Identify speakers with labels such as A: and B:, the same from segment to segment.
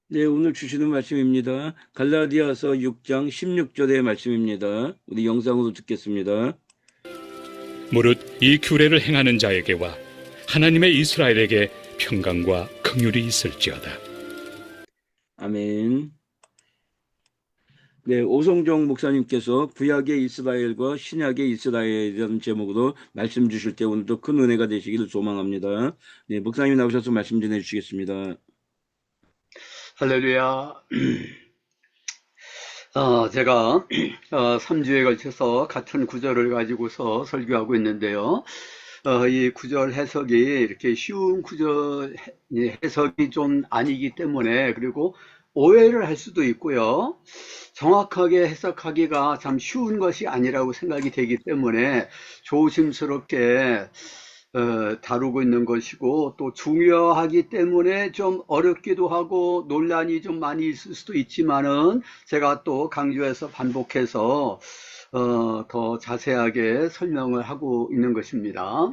A: 네, 오늘 주시는 말씀입니다. 갈라디아서 6장 16절의 말씀입니다. 우리 영상으로 듣겠습니다.
B: 무릇 이 규례를 행하는 자에게와 하나님의 이스라엘에게 평강과 긍휼이 있을지어다.
A: 아멘. 네, 오성종 목사님께서 구약의 이스라엘과 신약의 이스라엘이라는 제목으로 말씀 주실 때 오늘도 큰 은혜가 되시기를 소망합니다. 네, 목사님 나오셔서 말씀 전해 주시겠습니다.
C: 할렐루야. 제가 3주에 걸쳐서 같은 구절을 가지고서 설교하고 있는데요. 이 구절 해석이 이렇게 쉬운 구절 해석이 좀 아니기 때문에, 그리고 오해를 할 수도 있고요. 정확하게 해석하기가 참 쉬운 것이 아니라고 생각이 되기 때문에 조심스럽게 다루고 있는 것이고, 또 중요하기 때문에 좀 어렵기도 하고 논란이 좀 많이 있을 수도 있지만은, 제가 또 강조해서 반복해서 더 자세하게 설명을 하고 있는 것입니다.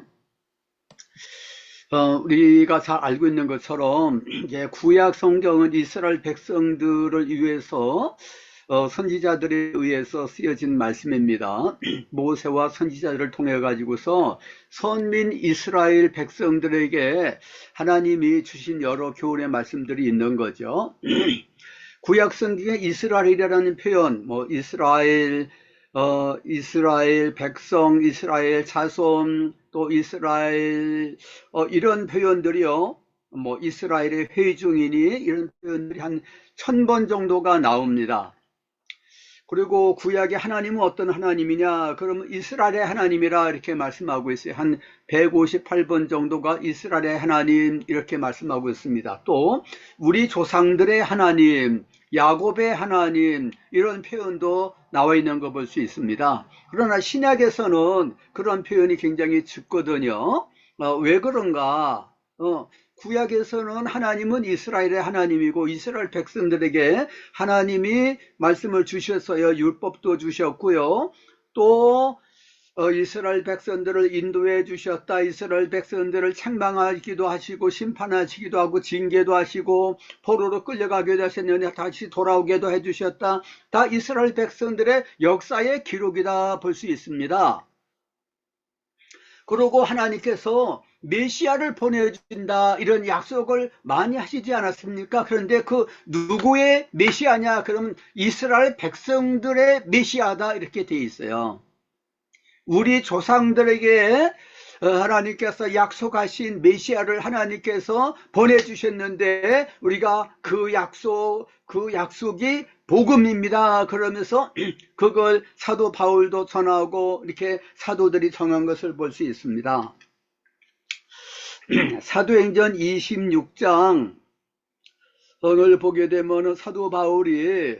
C: 우리가 잘 알고 있는 것처럼 이제 구약 성경은 이스라엘 백성들을 위해서 선지자들에 의해서 쓰여진 말씀입니다. 모세와 선지자들을 통해 가지고서 선민 이스라엘 백성들에게 하나님이 주신 여러 교훈의 말씀들이 있는 거죠. 구약 성경에 이스라엘이라는 표현, 뭐 이스라엘 백성, 이스라엘 자손, 또 이스라엘 이런 표현들이요. 뭐 이스라엘의 회중이니 이런 표현들이 한 1000번 정도가 나옵니다. 그리고 구약의 하나님은 어떤 하나님이냐? 그러면 이스라엘의 하나님이라 이렇게 말씀하고 있어요. 한 158번 정도가 이스라엘의 하나님 이렇게 말씀하고 있습니다. 또 우리 조상들의 하나님, 야곱의 하나님 이런 표현도 나와 있는 거 볼 수 있습니다. 그러나 신약에서는 그런 표현이 굉장히 적거든요. 왜 그런가? 구약에서는 하나님은 이스라엘의 하나님이고 이스라엘 백성들에게 하나님이 말씀을 주셨어요. 율법도 주셨고요. 또 이스라엘 백성들을 인도해 주셨다. 이스라엘 백성들을 책망하기도 하시고 심판하시기도 하고 징계도 하시고 포로로 끌려가기도 하셨느냐 다시 돌아오게도 해주셨다. 다 이스라엘 백성들의 역사의 기록이다 볼 수 있습니다. 그리고 하나님께서 메시아를 보내준다 이런 약속을 많이 하시지 않았습니까? 그런데 그 누구의 메시아냐? 그러면 이스라엘 백성들의 메시아다 이렇게 돼 있어요. 우리 조상들에게 하나님께서 약속하신 메시아를 하나님께서 보내주셨는데 우리가 그 약속이 복음입니다. 그러면서 그걸 사도 바울도 전하고 이렇게 사도들이 전한 것을 볼 수 있습니다. 사도행전 26장 을 보게 되면 사도 바울이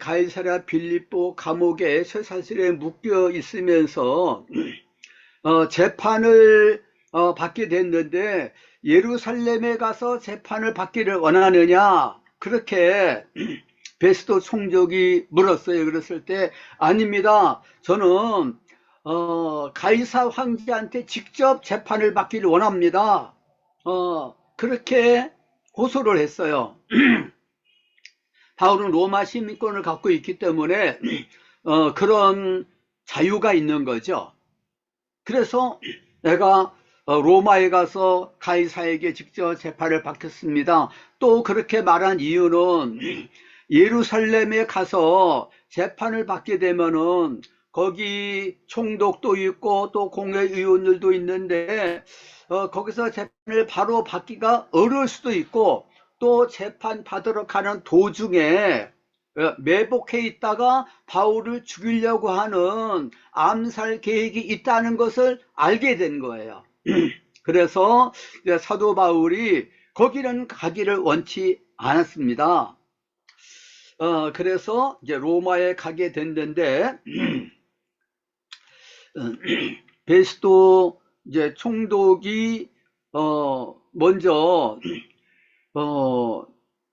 C: 가이사랴 빌립보 감옥에 쇠사슬에 묶여 있으면서 재판을 받게 됐는데 예루살렘에 가서 재판을 받기를 원하느냐 그렇게 베스도 총독이 물었어요. 그랬을 때 아닙니다. 저는 가이사 황제한테 직접 재판을 받기를 원합니다. 그렇게 고소를 했어요. 바울은 로마 시민권을 갖고 있기 때문에 그런 자유가 있는 거죠. 그래서 내가 로마에 가서 가이사에게 직접 재판을 받겠습니다. 또 그렇게 말한 이유는 예루살렘에 가서 재판을 받게 되면은 거기 총독도 있고 또 공회의원들도 있는데 거기서 재판을 바로 받기가 어려울 수도 있고 또 재판 받으러 가는 도중에 매복해 있다가 바울을 죽이려고 하는 암살 계획이 있다는 것을 알게 된 거예요. 그래서 사도 바울이 거기는 가기를 원치 않았습니다. 그래서 이제 로마에 가게 됐는데 베스도 이제 총독이 먼저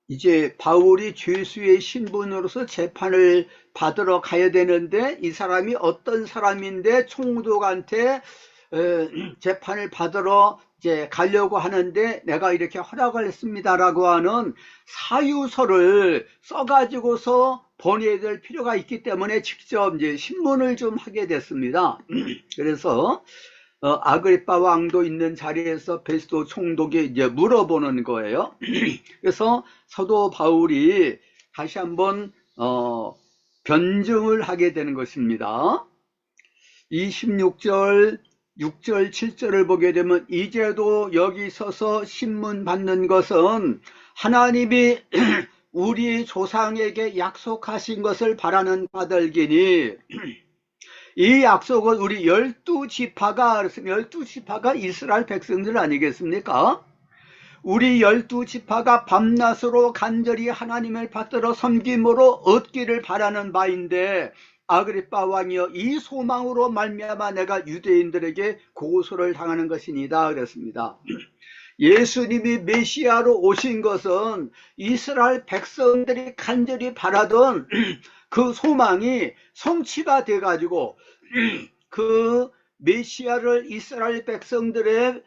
C: 이제 바울이 죄수의 신분으로서 재판을 받으러 가야 되는데 이 사람이 어떤 사람인데 총독한테 재판을 받으러 이제 가려고 하는데 내가 이렇게 허락을 했습니다라고 하는 사유서를 써가지고서 보내야 될 필요가 있기 때문에 직접 이제 신문을 좀 하게 됐습니다. 그래서 아그리파 왕도 있는 자리에서 베스도 총독이 이제 물어보는 거예요. 그래서 사도 바울이 다시 한번 변증을 하게 되는 것입니다. 26절, 6절, 7절을 보게 되면 이제도 여기 서서 신문 받는 것은 하나님이 우리 조상에게 약속하신 것을 바라는 바들기니 이 약속은 우리 12지파가 12지파가 이스라엘 백성들 아니겠습니까? 우리 12지파가 밤낮으로 간절히 하나님을 받들어 섬김으로 얻기를 바라는 바인데 아그리파 왕이여 이 소망으로 말미암아 내가 유대인들에게 고소를 당하는 것이니다 그랬습니다. 예수님이 메시아로 오신 것은 이스라엘 백성들이 간절히 바라던 그 소망이 성취가 돼 가지고 그 메시아를 이스라엘 백성들의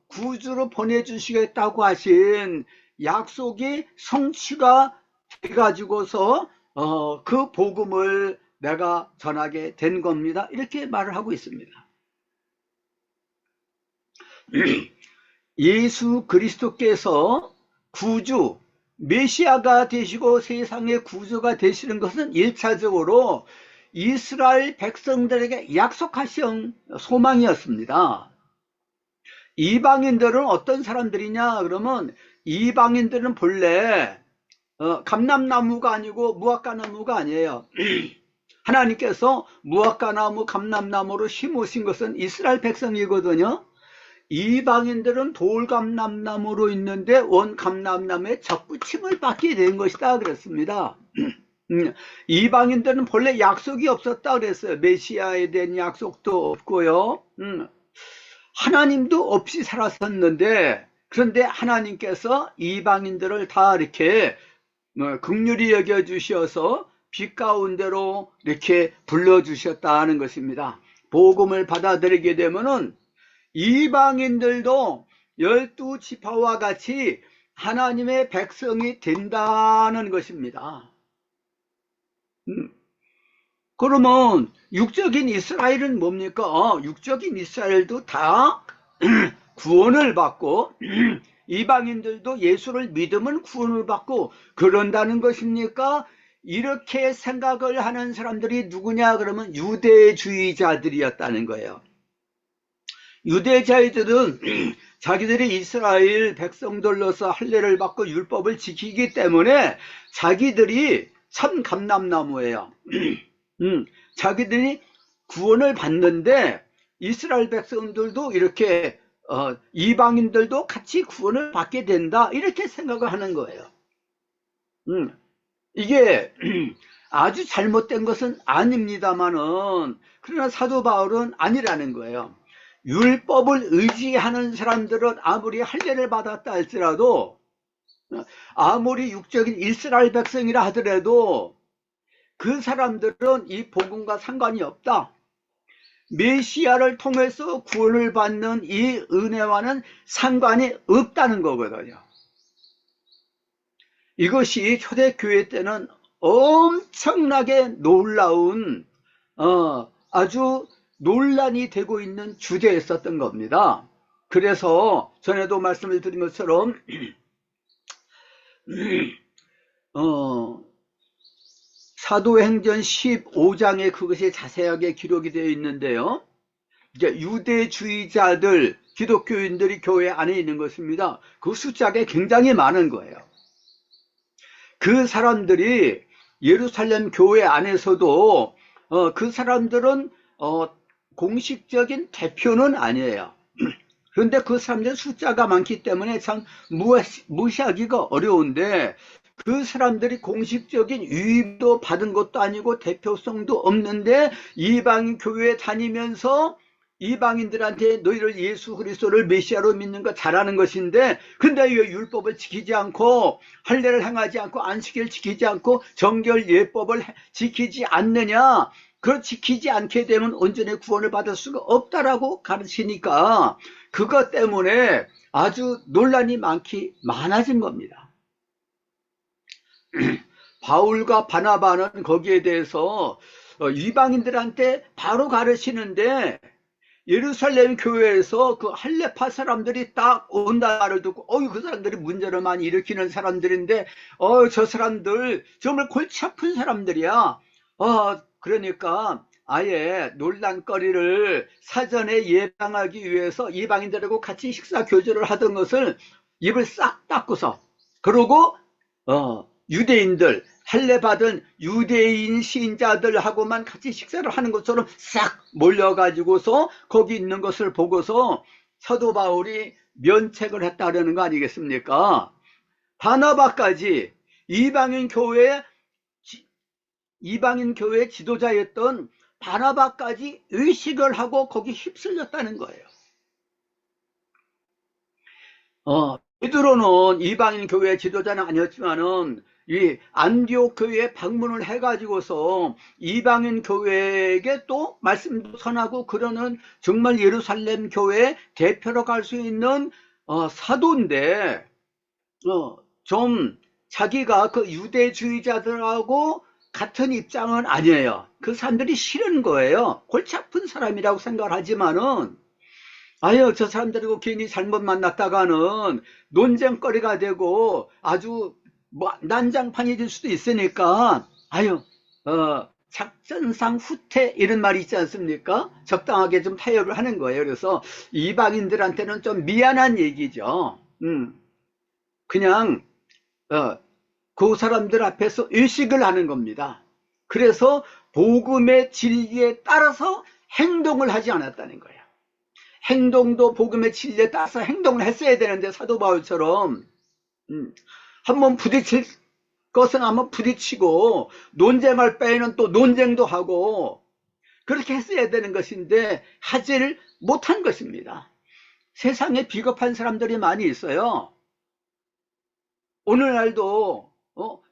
C: 구주로 보내주시겠다고 하신 약속이 성취가 돼 가지고서 그 복음을 내가 전하게 된 겁니다. 이렇게 말을 하고 있습니다. 예수 그리스도께서 구주, 메시아가 되시고 세상의 구주가 되시는 것은 1차적으로 이스라엘 백성들에게 약속하신 소망이었습니다. 이방인들은 어떤 사람들이냐 그러면 이방인들은 본래 감람나무가 아니고 무화과나무가 아니에요. 하나님께서 무화과나무, 감람나무로 심으신 것은 이스라엘 백성이거든요. 이방인들은 돌감람나무로 있는데 원감람나무에 접붙임을 받게 된 것이다 그랬습니다. 이방인들은 본래 약속이 없었다 그랬어요. 메시아에 대한 약속도 없고요. 하나님도 없이 살았었는데 그런데 하나님께서 이방인들을 다 이렇게 긍휼히 여겨주셔서 빛 가운데로 이렇게 불러주셨다는 것입니다. 복음을 받아들이게 되면은 이방인들도 12지파와 같이 하나님의 백성이 된다는 것입니다. 그러면 육적인 이스라엘은 뭡니까? 육적인 이스라엘도 다 구원을 받고 이방인들도 예수를 믿으면 구원을 받고 그런다는 것입니까? 이렇게 생각을 하는 사람들이 누구냐 그러면 유대주의자들이었다는 거예요. 유대자들은 자기들이 이스라엘 백성들로서 할례를 받고 율법을 지키기 때문에 자기들이 참 감람나무예요. 자기들이 구원을 받는데 이스라엘 백성들도 이렇게 이방인들도 같이 구원을 받게 된다 이렇게 생각을 하는 거예요. 이게 아주 잘못된 것은 아닙니다만은 그러나 사도 바울은 아니라는 거예요. 율법을 의지하는 사람들은 아무리 할례를 받았다 할지라도 아무리 육적인 이스라엘 백성이라 하더라도 그 사람들은 이 복음과 상관이 없다. 메시아를 통해서 구원을 받는 이 은혜와는 상관이 없다는 거거든요. 이것이 초대교회 때는 엄청나게 놀라운 아주 논란이 되고 있는 주제였었던 겁니다. 그래서 전에도 말씀을 드린 것처럼 사도행전 15장에 그것이 자세하게 기록이 되어 있는데요. 이제 유대주의자들, 기독교인들이 교회 안에 있는 것입니다. 그 숫자가 굉장히 많은 거예요. 그 사람들이 예루살렘 교회 안에서도 그 사람들은 공식적인 대표는 아니에요. 그런데 그 사람들 숫자가 많기 때문에 참 무시하기가 어려운데 그 사람들이 공식적인 유입도 받은 것도 아니고 대표성도 없는데 이방 교회에 다니면서 이방인들한테 너희를 예수 그리스도를 메시아로 믿는 거 잘하는 것인데 근데 왜 율법을 지키지 않고 할례를 행하지 않고 안식일을 지키지 않고 정결 예법을 지키지 않느냐 그걸 지키지 않게 되면 온전히 구원을 받을 수가 없다라고 가르치니까 그것 때문에 아주 논란이 많아진 겁니다. 바울과 바나바는 거기에 대해서 이방인들한테 바로 가르치는데 예루살렘 교회에서 그 할레파 사람들이 딱 온다는 말을 듣고 그 사람들이 문제를 많이 일으키는 사람들인데 저 사람들 정말 골치 아픈 사람들이야. 그러니까 아예 논란거리를 사전에 예방하기 위해서 이방인들하고 같이 식사 교제를 하던 것을 입을 싹 닫고서 그러고 유대인들 할례 받은 유대인 신자들하고만 같이 식사를 하는 것처럼 싹 몰려가지고서 거기 있는 것을 보고서 사도 바울이 면책을 했다는 거 아니겠습니까? 바나바까지 이방인 교회 지도자였던 바나바까지 의식을 하고 거기 휩쓸렸다는 거예요. 베드로는 이방인 교회 지도자는 아니었지만은 이 안디옥 교회에 방문을 해가지고서 이방인 교회에게 또 말씀도 전하고 그러는 정말 예루살렘 교회 대표로 갈 수 있는 사도인데 좀 자기가 그 유대주의자들하고 같은 입장은 아니에요. 그 사람들이 싫은 거예요. 골치 아픈 사람이라고 생각을 하지만은 저 사람들하고 괜히 잘못 만났다가는 논쟁거리가 되고 아주 난장판이 될 수도 있으니까 작전상 후퇴 이런 말이 있지 않습니까? 적당하게 좀 타협을 하는 거예요. 그래서 이방인들한테는 좀 미안한 얘기죠. 그냥 그 사람들 앞에서 의식을 하는 겁니다. 그래서 복음의 진리에 따라서 행동을 하지 않았다는 거예요. 행동도 복음의 진리에 따라서 행동을 했어야 되는데 사도 바울처럼 한번 부딪힐 것은 한번 부딪히고 논쟁할 바에는 또 논쟁도 하고 그렇게 했어야 되는 것인데 하지를 못한 것입니다. 세상에 비겁한 사람들이 많이 있어요. 오늘날도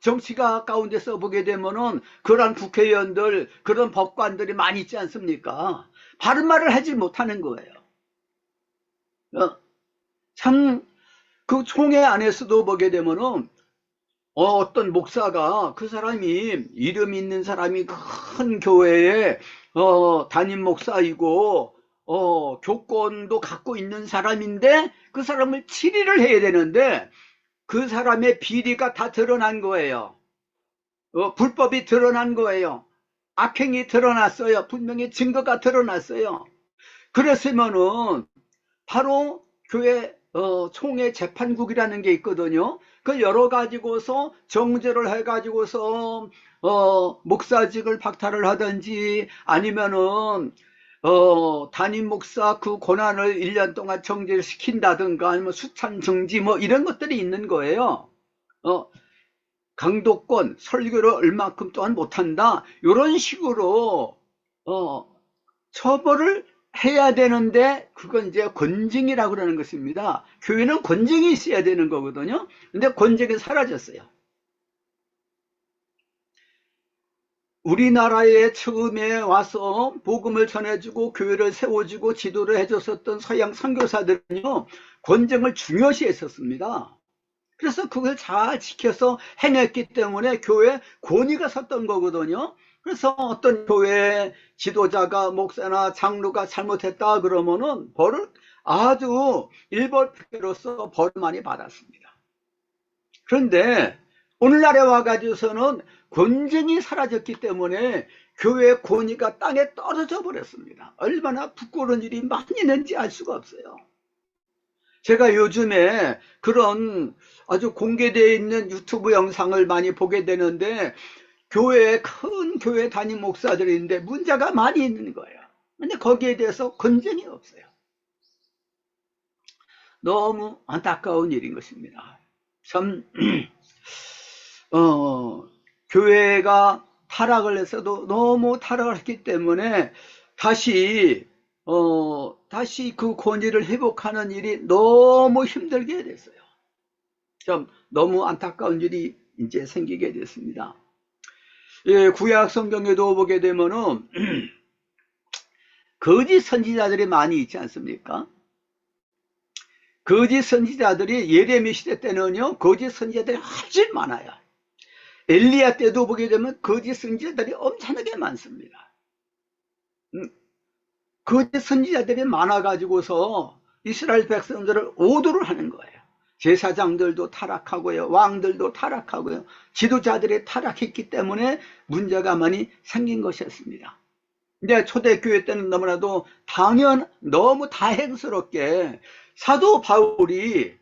C: 정치가 가운데서 보게 되면은 그런 국회의원들 그런 법관들이 많이 있지 않습니까? 바른 말을 하지 못하는 거예요. 참 그 총회 안에서도 보게 되면은 어떤 목사가 그 사람이 이름 있는 사람이 큰 교회에 담임 목사이고 교권도 갖고 있는 사람인데 그 사람을 치리를 해야 되는데 그 사람의 비리가 다 드러난 거예요. 불법이 드러난 거예요. 악행이 드러났어요. 분명히 증거가 드러났어요. 그랬으면은 바로 교회 총회 재판국이라는 게 있거든요. 그 열어 가지고서 정죄를 해 가지고서 목사직을 박탈을 하든지 아니면은 담임 목사 그 권한을 1년 동안 정지를 시킨다든가 아니면 수찬 정지 뭐 이런 것들이 있는 거예요. 강도권 설교를 얼마큼 또한 못한다 이런 식으로 처벌을 해야 되는데 그건 이제 권징이라고 그러는 것입니다. 교회는 권징이 있어야 되는 거거든요. 근데 권징이 사라졌어요. 우리나라에 처음에 와서 복음을 전해주고 교회를 세워주고 지도를 해줬었던 서양 선교사들은요 권징을 중요시 했었습니다. 그래서 그걸 잘 지켜서 행했기 때문에 교회에 권위가 섰던 거거든요. 그래서 어떤 교회 지도자가 목사나 장로가 잘못했다 그러면은 벌을 아주 일벌백계로서 벌을 많이 받았습니다. 그런데 오늘날에 와가지고서는 권징이 사라졌기 때문에 교회의 권위가 땅에 떨어져 버렸습니다. 얼마나 부끄러운 일이 많이 있는지 알 수가 없어요. 제가 요즘에 그런 아주 공개되어 있는 유튜브 영상을 많이 보게 되는데 큰 교회 담임 목사들인데 문제가 많이 있는 거예요. 근데 거기에 대해서 권징이 없어요. 너무 안타까운 일인 것입니다. 참 교회가 타락을 했어도 너무 타락을 했기 때문에 다시 그 권위를 회복하는 일이 너무 힘들게 됐어요. 좀 너무 안타까운 일이 이제 생기게 됐습니다. 예, 구약 성경에도 보게 되면은 거짓 선지자들이 많이 있지 않습니까? 거짓 선지자들이 예레미 시대 때는요, 거짓 선지자들이 아주 많아요. 엘리야 때도 보게 되면 거짓 선지자들이 엄청나게 많습니다. 거짓 선지자들이 많아가지고서 이스라엘 백성들을 오도를 하는 거예요. 제사장들도 타락하고요, 왕들도 타락하고요, 지도자들이 타락했기 때문에 문제가 많이 생긴 것이었습니다. 근데 초대교회 때는 너무나도 너무 다행스럽게 사도 바울이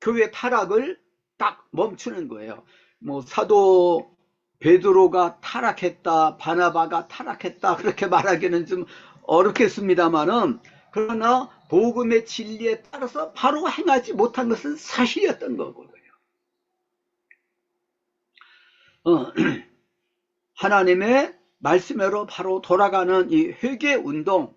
C: 교회 타락을 딱 멈추는 거예요. 뭐 사도 베드로가 타락했다, 바나바가 타락했다, 그렇게 말하기는 좀 어렵겠습니다만은, 그러나 복음의 진리에 따라서 바로 행하지 못한 것은 사실이었던 거거든요. 하나님의 말씀으로 바로 돌아가는 이 회개 운동,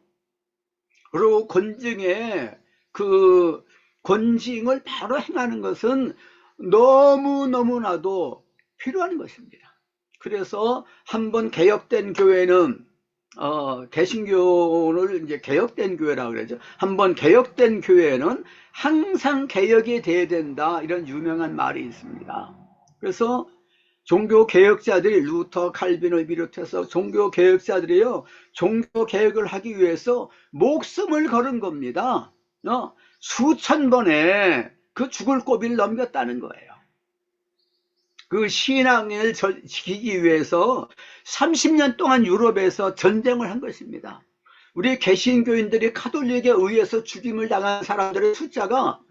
C: 그리고 권징의 그 권징을 바로 행하는 것은 너무나도 필요한 것입니다. 그래서 한번 개혁된 교회는 개신교를 이제 개혁된 교회라고 그러죠. 한번 개혁된 교회는 항상 개혁이 돼야 된다, 이런 유명한 말이 있습니다. 그래서 종교 개혁자들이, 루터, 칼빈을 비롯해서 종교 개혁자들이요, 종교 개혁을 하기 위해서 목숨을 걸은 겁니다. 수천 번에 그 죽을 고비를 넘겼다는 거예요. 그 신앙을 지키기 위해서 30년 동안 유럽에서 전쟁을 한 것입니다. 우리 개신교인들이 가톨릭에 의해서 죽임을 당한 사람들의 숫자가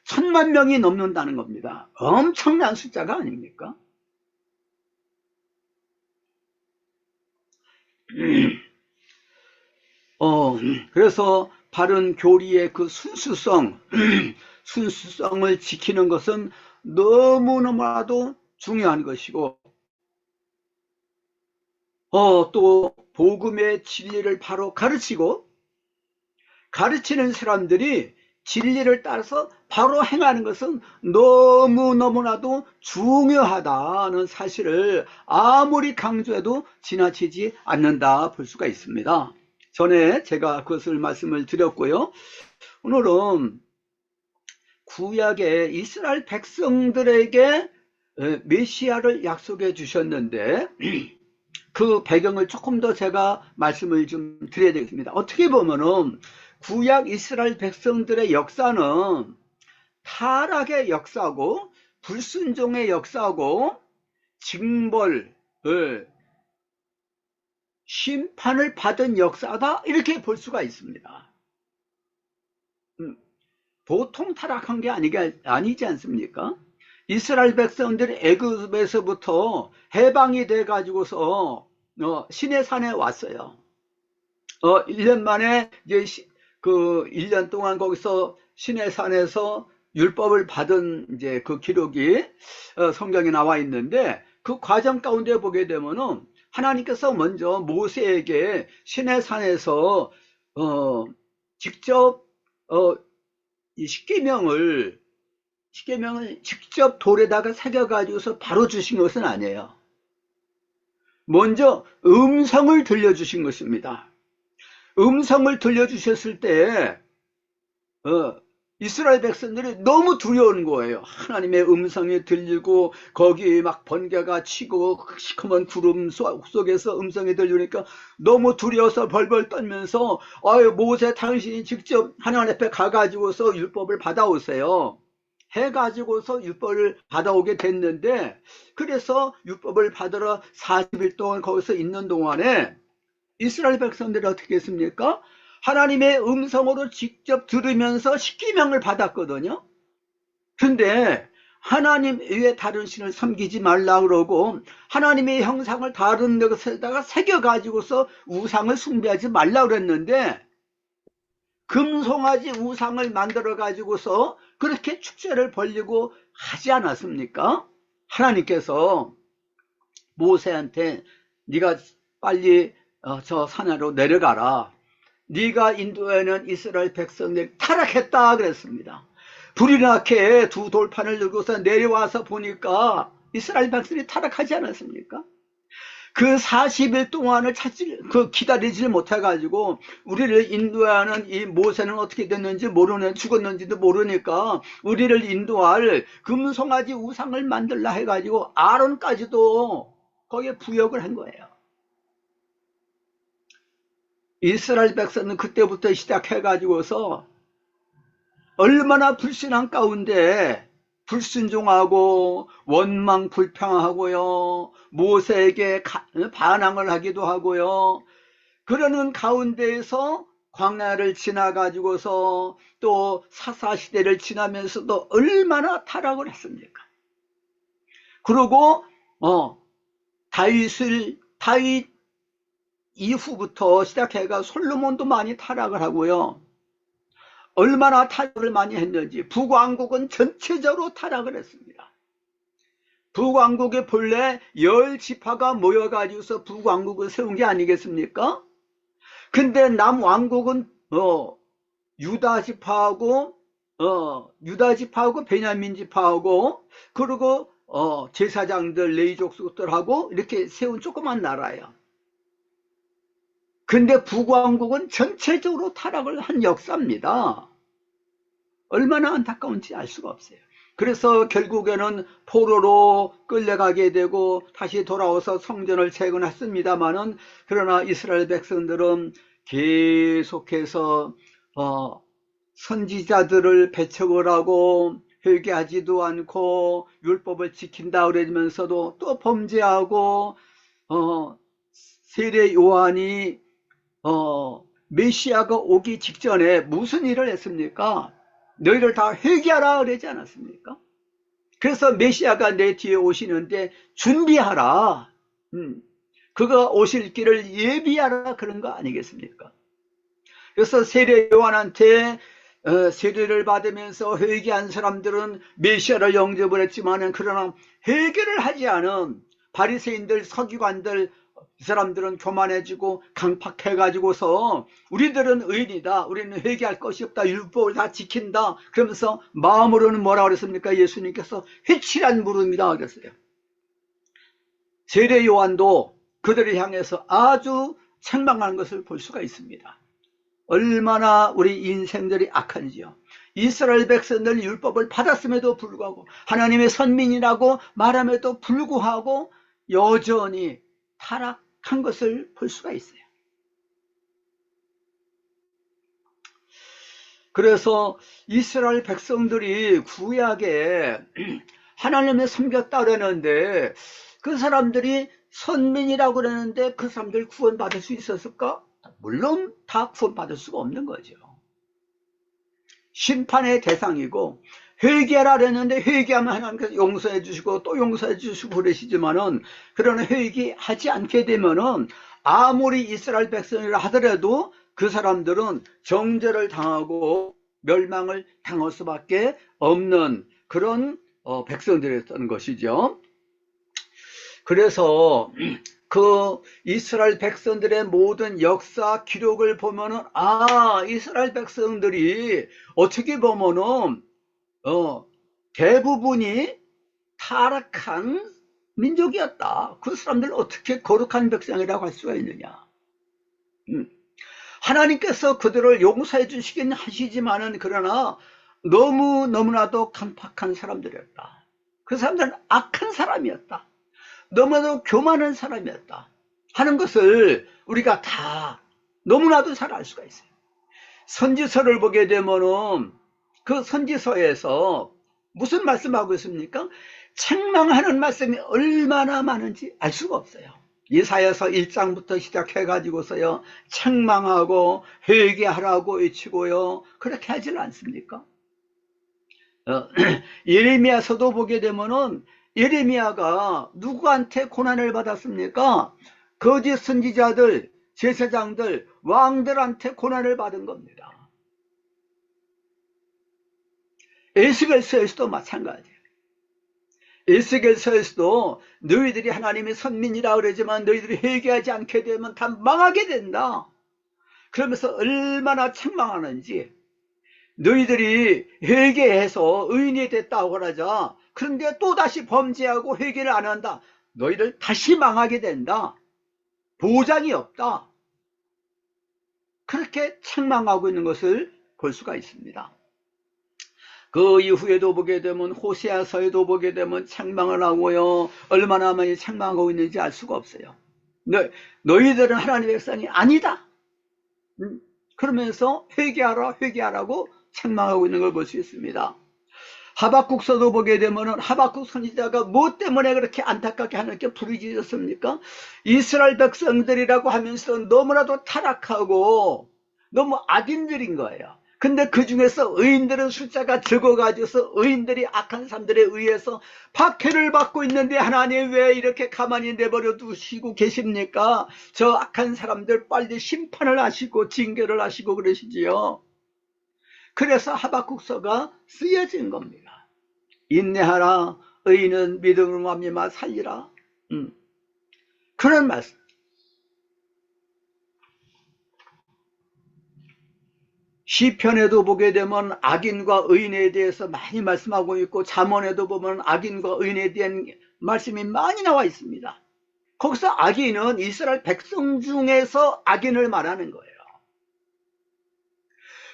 C: 1000만 명이 넘는다는 겁니다. 엄청난 숫자가 아닙니까? 그래서 바른 교리의 그 순수성을 지키는 것은 너무너무나도 중요한 것이고, 또 복음의 진리를 바로 가르치는 사람들이 진리를 따라서 바로 행하는 것은 너무너무나도 중요하다는 사실을 아무리 강조해도 지나치지 않는다 볼 수가 있습니다. 전에 제가 그것을 말씀을 드렸고요. 오늘은 구약의 이스라엘 백성들에게 메시아를 약속해 주셨는데, 그 배경을 조금 더 제가 말씀을 좀 드려야 되겠습니다. 어떻게 보면은 구약 이스라엘 백성들의 역사는 타락의 역사고, 불순종의 역사고, 징벌, 심판을 받은 역사다, 이렇게 볼 수가 있습니다. 보통 타락한 게 아니지 않습니까? 이스라엘 백성들이 애굽에서부터 해방이 돼 가지고서 시내산에 왔어요. 1년 만에 이제 그 1년 동안 거기서 시내산에서 율법을 받은 이제 그 기록이 성경에 나와 있는데, 그 과정 가운데 보게 되면은 하나님께서 먼저 모세에게 시내산에서 직접 이 십계명을 직접 돌에다가 새겨가지고서 바로 주신 것은 아니에요. 먼저 음성을 들려주신 것입니다. 음성을 들려주셨을 때 이스라엘 백성들이 너무 두려운 거예요. 하나님의 음성이 들리고 거기 막 번개가 치고 시커먼 구름 속에서 음성이 들리니까 너무 두려워서 벌벌 떨면서, 아유, 모세 당신이 직접 하나님 앞에 가가지고서 율법을 받아오세요 해가지고서 율법을 받아오게 됐는데, 그래서 율법을 받으러 40일 동안 거기서 있는 동안에 이스라엘 백성들이 어떻게 했습니까? 하나님의 음성으로 직접 들으면서 십계명을 받았거든요. 근데 하나님 외에 다른 신을 섬기지 말라 그러고, 하나님의 형상을 다른 것에다가 새겨가지고서 우상을 숭배하지 말라 그랬는데, 금송아지 우상을 만들어 가지고서 그렇게 축제를 벌리고 하지 않았습니까? 하나님께서 모세한테 네가 빨리 저 산으로 내려가라. 네가 인도하는 이스라엘 백성들이 타락했다 그랬습니다. 불이 나게 두 돌판을 들고서 내려와서 보니까 이스라엘 백성이 타락하지 않았습니까? 그 40일 동안을 기다리질 못해가지고 우리를 인도하는 이 모세는 어떻게 됐는지 죽었는지도 모르니까 우리를 인도할 금송아지 우상을 만들라 해가지고 아론까지도 거기에 부역을 한 거예요. 이스라엘 백성은 그때부터 시작해가지고서 얼마나 불신한 가운데 불순종하고 원망 불평하고요, 모세에게 반항을 하기도 하고요, 그러는 가운데에서 광야를 지나가지고서 또 사사시대를 지나면서도 얼마나 타락을 했습니까? 그리고 다윗 이후부터 시작해가 솔로몬도 많이 타락을 하고요, 얼마나 타락을 많이 했는지 북왕국은 전체적으로 타락을 했습니다. 북왕국의 본래 10지파가 모여가지고서 북왕국을 세운 게 아니겠습니까? 근데 남왕국은 유다지파하고 베냐민 지파하고 그리고 제사장들 레위족속들하고 이렇게 세운 조그만 나라예요. 근데 북왕국은 전체적으로 타락을 한 역사입니다. 얼마나 안타까운지 알 수가 없어요. 그래서 결국에는 포로로 끌려가게 되고 다시 돌아와서 성전을 재건했습니다마는, 그러나 이스라엘 백성들은 계속해서 선지자들을 배척을 하고 회개하지도 않고 율법을 지킨다 그러면서도 또 범죄하고, 세례 요한이 메시아가 오기 직전에 무슨 일을 했습니까? 너희를 다 회개하라 그러지 않았습니까? 그래서 메시아가 내 뒤에 오시는데 준비하라, 그가 오실 길을 예비하라, 그런 거 아니겠습니까? 그래서 세례 요한한테 세례를 받으면서 회개한 사람들은 메시아를 영접을 했지만은, 그러나 회개를 하지 않은 바리새인들, 서기관들, 이 사람들은 교만해지고 강팍해가지고서 우리들은 의인이다, 우리는 회개할 것이 없다, 율법을 다 지킨다 그러면서 마음으로는 뭐라고 그랬습니까? 예수님께서 회칠한 물음이다 그랬어요. 세례 요한도 그들을 향해서 아주 책망하는 것을 볼 수가 있습니다. 얼마나 우리 인생들이 악한지요. 이스라엘 백성들 율법을 받았음에도 불구하고, 하나님의 선민이라고 말함에도 불구하고 여전히 타락한 것을 볼 수가 있어요. 그래서 이스라엘 백성들이 구약에 하나님의 섬겼다 그러는데, 그 사람들이 선민이라고 그러는데 그 사람들 구원받을 수 있었을까? 물론 다 구원받을 수가 없는 거죠. 심판의 대상이고, 회개하라 그랬는데 회개하면 하나님께서 용서해 주시고 또 용서해 주시고 그러시지만은, 그러나 회개하지 않게 되면은 아무리 이스라엘 백성이라 하더라도 그 사람들은 정죄를 당하고 멸망을 당할 수밖에 없는 그런 백성들이었던 것이죠. 그래서 그 이스라엘 백성들의 모든 역사 기록을 보면은, 이스라엘 백성들이 어떻게 보면은 대부분이 타락한 민족이었다. 그 사람들 어떻게 거룩한 백성이라고 할 수가 있느냐. 하나님께서 그들을 용서해 주시긴 하시지만은, 그러나 너무나도 강팍한 사람들이었다. 그 사람들은 악한 사람이었다. 너무나도 교만한 사람이었다 하는 것을 우리가 다 너무나도 잘 알 수가 있어요. 선지서를 보게 되면은 그 선지서에서 무슨 말씀하고 있습니까? 책망하는 말씀이 얼마나 많은지 알 수가 없어요. 이사야서 1장부터 시작해가지고서요, 책망하고 회개하라고 외치고요, 그렇게 하질 않습니까? 예레미야서도 보게 되면은 예레미야가 누구한테 고난을 받았습니까? 거짓 선지자들, 제사장들, 왕들한테 고난을 받은 겁니다. 에스겔서에서도 마찬가지예요. 에스겔서에서도 너희들이 하나님의 선민이라 그러지만 너희들이 회개하지 않게 되면 다 망하게 된다, 그러면서 얼마나 책망하는지. 너희들이 회개해서 의인이 됐다고 그러자, 그런데 또다시 범죄하고 회개를 안 한다, 너희들 다시 망하게 된다, 보장이 없다. 그렇게 책망하고 있는 것을 볼 수가 있습니다. 그 이후에도 보게 되면 호세아서에도 보게 되면 책망을 하고요. 얼마나 많이 책망하고 있는지 알 수가 없어요. 너희들은 하나님의 백성이 아니다. 그러면서 회개하라 회개하라고 책망하고 있는 걸 볼 수 있습니다. 하박국서도 보게 되면 하박국 선지자가 뭐 때문에 그렇게 안타깝게 하나님께 부르짖었습니까? 이스라엘 백성들이라고 하면서 너무나도 타락하고 너무 악인들인 거예요. 근데 그 중에서 의인들은 숫자가 적어가지고서 의인들이 악한 사람들에 의해서 박해를 받고 있는데 하나님 왜 이렇게 가만히 내버려 두시고 계십니까? 저 악한 사람들 빨리 심판을 하시고 징계를 하시고 그러시지요. 그래서 하박국서가 쓰여진 겁니다. 인내하라 의인은 믿음으로 말미암아 살리라. 그런 말씀. 시편에도 보게 되면 악인과 의인에 대해서 많이 말씀하고 있고 잠언에도 보면 악인과 의인에 대한 말씀이 많이 나와 있습니다. 거기서 악인은 이스라엘 백성 중에서 악인을 말하는 거예요.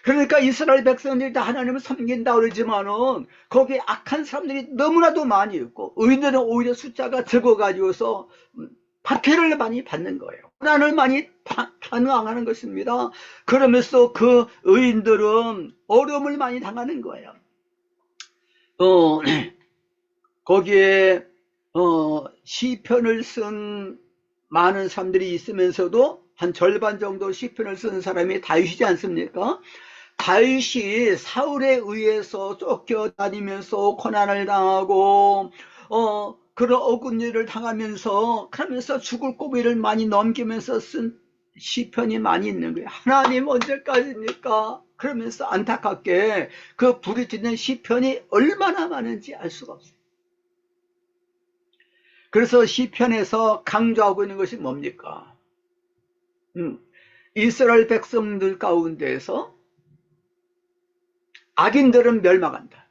C: 그러니까 이스라엘 백성들이 다 하나님을 섬긴다 그러지만은 거기에 악한 사람들이 너무나도 많이 있고 의인들은 오히려 숫자가 적어가지고서 박해를 많이 받는 거예요. 고난을 많이 당하는 것입니다. 그러면서 그 의인들은 어려움을 많이 당하는 거예요. 거기에 시편을 쓴 많은 사람들이 있으면서도 한 절반 정도 시편을 쓴 사람이 다윗이지 않습니까? 다윗이 사울에 의해서 쫓겨다니면서 고난을 당하고 그런 억울한 일을 당하면서 그러면서 죽을 고비를 많이 넘기면서 쓴 시편이 많이 있는 거예요. 하나님 언제까지입니까? 그러면서 안타깝게 그 부르짖는 시편이 얼마나 많은지 알 수가 없어요. 그래서 시편에서 강조하고 있는 것이 뭡니까? 이스라엘 백성들 가운데에서 악인들은 멸망한다.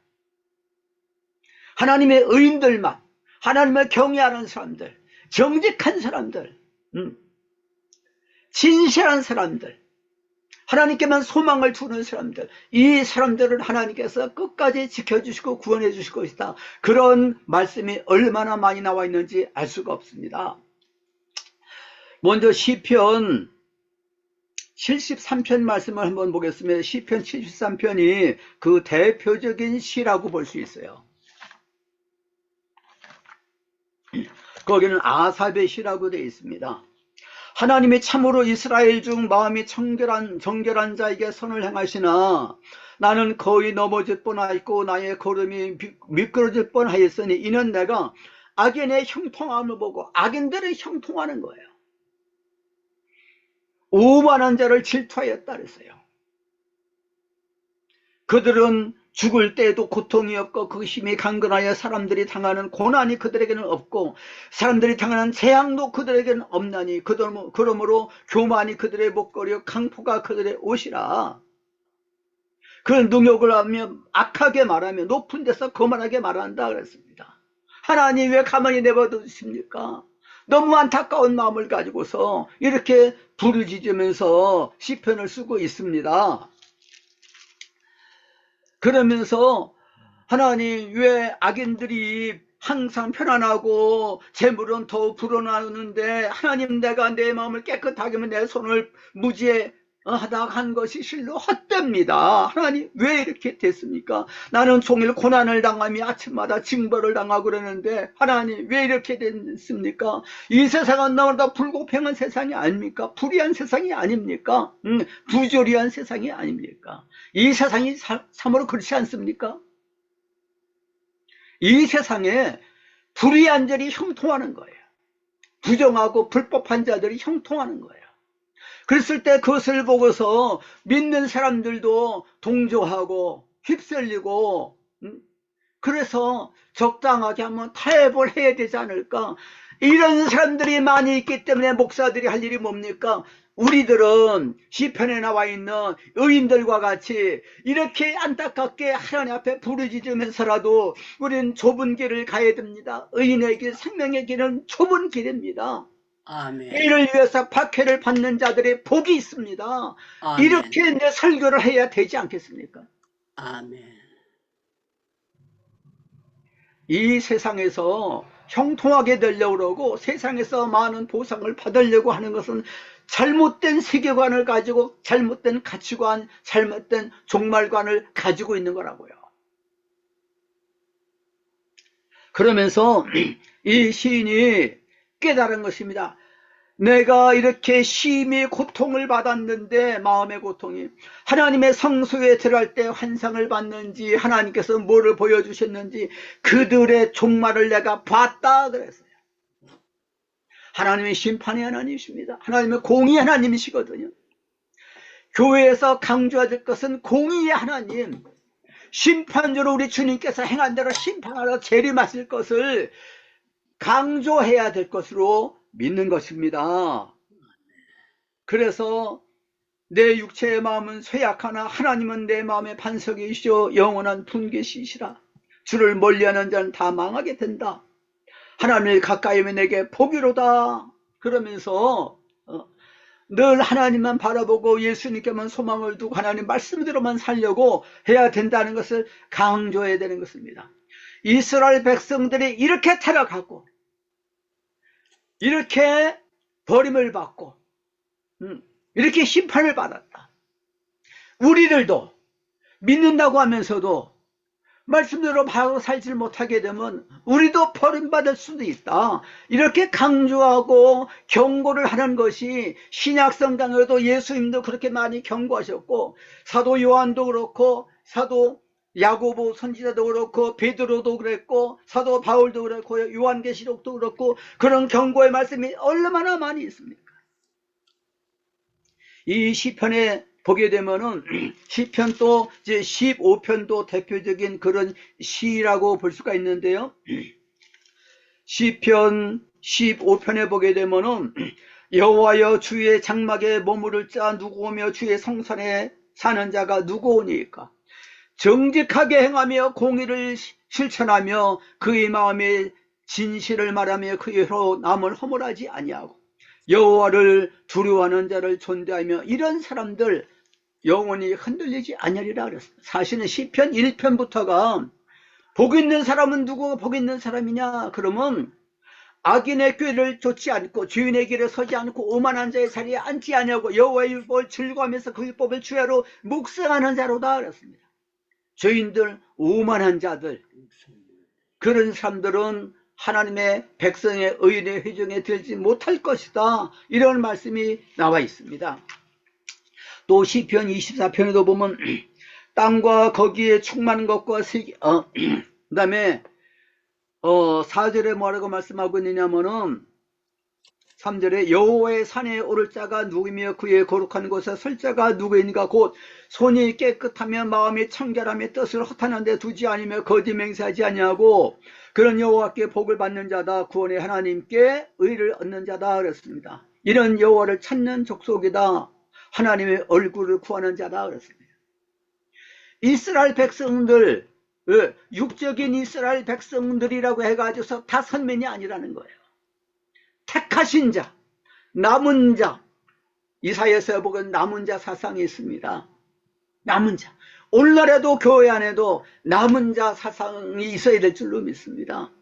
C: 하나님의 의인들만, 하나님을 경외하는 사람들, 정직한 사람들, 진실한 사람들, 하나님께만 소망을 두는 사람들, 이 사람들을 하나님께서 끝까지 지켜주시고 구원해 주실 것이다. 그런 말씀이 얼마나 많이 나와 있는지 알 수가 없습니다. 먼저 시편 73편 말씀을 한번 보겠습니다. 시편 73편이 그 대표적인 시라고 볼 수 있어요. 거기는 아삽의 시라고 되어 있습니다. 하나님이 참으로 이스라엘 중 마음이 정결한 자에게 선을 행하시나 나는 거의 넘어질 뻔하였고 나의 걸음이 미끄러질 뻔하였으니 이는 내가 악인의 형통함을 보고 악인들은 형통하는 거예요. 오만한 자를 질투하였다 그랬어요. 그들은 죽을 때에도 고통이 없고 그 힘이 강건하여 사람들이 당하는 고난이 그들에게는 없고 사람들이 당하는 재앙도 그들에게는 없나니 그러므로 교만이 그들의 목걸이요 강포가 그들의 옷이라. 그 능욕을 하며 악하게 말하며 높은 데서 거만하게 말한다 그랬습니다. 하나님 왜 가만히 내버려두십니까? 너무 안타까운 마음을 가지고서 이렇게 부르짖으면서 시편을 쓰고 있습니다. 그러면서 하나님 왜 악인들이 항상 편안하고 재물은 더욱 불어나는데 하나님 내가 내 마음을 깨끗하게 하면 내 손을 무지에 하다 한 것이 실로 헛됩니다. 하나님 왜 이렇게 됐습니까? 나는 종일 고난을 당하며 아침마다 징벌을 당하고 그러는데 하나님 왜 이렇게 됐습니까? 이 세상은 너무나 불공평한 세상이 아닙니까? 불의한 세상이 아닙니까? 부조리한 세상이 아닙니까? 이 세상이 참으로 그렇지 않습니까? 이 세상에 불의한 자들이 형통하는 거예요. 부정하고 불법한 자들이 형통하는 거예요. 그랬을 때 그것을 보고서 믿는 사람들도 동조하고 휩쓸리고 그래서 적당하게 한번 타협을 해야 되지 않을까. 이런 사람들이 많이 있기 때문에 목사들이 할 일이 뭡니까? 우리들은 시편에 나와 있는 의인들과 같이 이렇게 안타깝게 하나님 앞에 부르짖으면서라도 우리는 좁은 길을 가야 됩니다. 의인의 길, 생명의 길은 좁은 길입니다.
D: 아멘.
C: 이를 위해서 박해를 받는 자들의 복이 있습니다.
D: 아멘.
C: 이렇게 내 설교를 해야 되지 않겠습니까?
D: 아멘.
C: 이 세상에서 형통하게 되려고 그러고 세상에서 많은 보상을 받으려고 하는 것은 잘못된 세계관을 가지고 잘못된 가치관, 잘못된 종말관을 가지고 있는 거라고요. 그러면서 이 시인이 깨달은 것입니다. 내가 이렇게 심히 고통을 받았는데, 마음의 고통이, 하나님의 성소에 들어갈 때 환상을 봤는지 하나님께서 뭐를 보여주셨는지 그들의 종말을 내가 봤다 그랬어요. 하나님의 심판의 하나님이십니다. 하나님의 공의 하나님이시거든요. 교회에서 강조해야 될 것은 공의의 하나님, 심판주로 우리 주님께서 행한 대로 심판하러 재림하실 것을 강조해야 될 것으로 믿는 것입니다. 그래서 내 육체의 마음은 쇠약하나 하나님은 내 마음의 반석이시오 영원한 분계시시라. 주를 멀리하는 자는 다 망하게 된다. 하나님을 가까이 하면 내게 복이로다. 그러면서 늘 하나님만 바라보고 예수님께만 소망을 두고 하나님 말씀대로만 살려고 해야 된다는 것을 강조해야 되는 것입니다. 이스라엘 백성들이 이렇게 타락하고 이렇게 버림을 받고 이렇게 심판을 받았다. 우리들도 믿는다고 하면서도 말씀대로 바로 살지 못하게 되면 우리도 버림받을 수도 있다. 이렇게 강조하고 경고를 하는 것이 신약성경에도 예수님도 그렇게 많이 경고하셨고, 사도 요한도 그렇고 사도 야고보 선지자도 그렇고 베드로도 그랬고 사도 바울도 그렇고 요한계시록도 그렇고 그런 경고의 말씀이 얼마나 많이 있습니까? 이 시편에 보게 되면은 시편 또 이제 15편도 대표적인 그런 시라고 볼 수가 있는데요. 시편 15편에 보게 되면은 여호와여 주의 장막에 머무를 자 누구오며 주의 성산에 사는 자가 누구오니까? 정직하게 행하며 공의를 실천하며 그의 마음에 진실을 말하며 그의 혀로 남을 허물하지 아니하고 여호와를 두려워하는 자를 존대하며 이런 사람들 영원히 흔들리지 아니하리라 그랬습니다. 사실은 시편 1편부터가 복 있는 사람은 누구가 복 있는 사람이냐? 그러면 악인의 꾀를 좇지 않고 주인의 길에 서지 않고 오만한 자의 자리에 앉지 아니하고 여호와의 율법을 즐거워하면서 그 율법을 주야로 묵상하는 자로다 그랬습니다. 죄인들, 오만한 자들, 그런 사람들은 하나님의 백성의 의인의 회중에 들지 못할 것이다. 이런 말씀이 나와 있습니다. 또 시편 24편에도 보면 땅과 거기에 충만한 것과 그 다음에 4절에 뭐라고 말씀하고 있느냐면은 3절에 여호와의 산에 오를 자가 누구이며 그의 거룩한 곳에 설 자가 누구인가? 곧 손이 깨끗하며 마음이 청결하며 뜻을 허탄한 데 두지 아니며 거짓 맹세하지 아니하고 그런 여호와께 복을 받는 자다. 구원의 하나님께 의를 얻는 자다 그랬습니다. 이런 여호와를 찾는 족속이다. 하나님의 얼굴을 구하는 자다 그랬습니다. 이스라엘 백성들, 육적인 이스라엘 백성들이라고 해가지고서 다 선민이 아니라는 거예요. 택하신 자, 남은 자, 이사야서에 보면 남은 자 사상이 있습니다. 남은 자. 오늘날에도 교회 안에도 남은 자 사상이 있어야 될 줄로 믿습니다.